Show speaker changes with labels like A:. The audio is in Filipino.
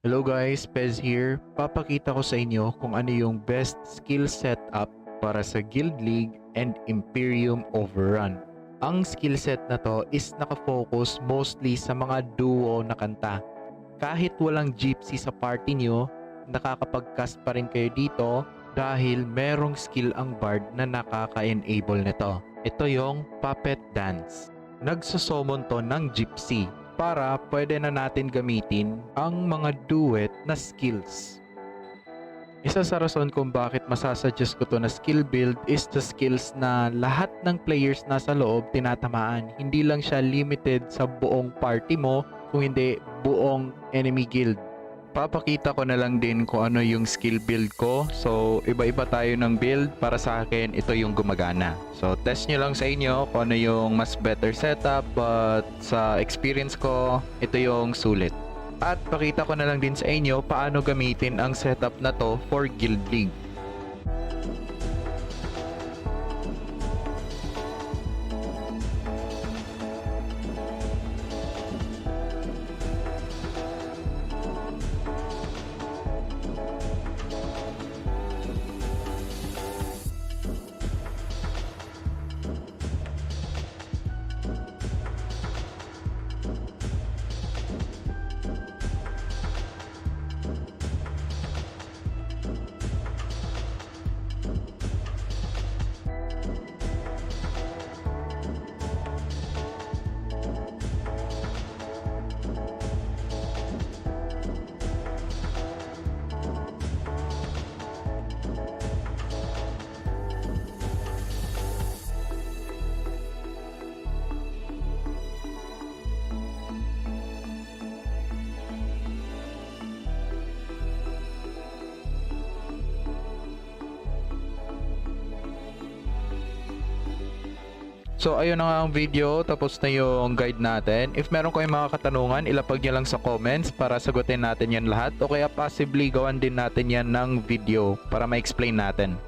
A: Hello guys, Pez here. Papakita ko sa inyo kung ano yung best skill setup para sa Guild League and Imperium Overrun. Ang skill set na to is nakafocus mostly sa mga duo na kanta. Kahit walang gypsy sa party nyo, nakakapag-cast pa rin kayo dito dahil merong skill ang bard na nakaka-enable nito. Ito yung Puppet Dance. Nagsusummon to ng gypsy para pwede na natin gamitin ang mga duet na skills. Isa sa rason kung bakit masasuggest ko to na skill build is the skills na lahat ng players nasa loob tinatamaan. Hindi lang siya limited sa buong party mo, kung hindi buong enemy guild. Papakita ko na lang din kung ano yung skill build ko. So, iba-iba tayo ng build. Para sa akin, ito yung gumagana. So, test nyo lang sa inyo kung ano yung mas better setup. But sa experience ko, ito yung sulit. At pakita ko na lang din sa inyo paano gamitin ang setup na to for Guild League. So ayun na nga ang video, tapos na yung guide natin. If meron kayong mga katanungan, ilapag nyo lang sa comments para sagutin natin yan lahat. O kaya possibly gawan din natin yan ng video para ma-explain natin.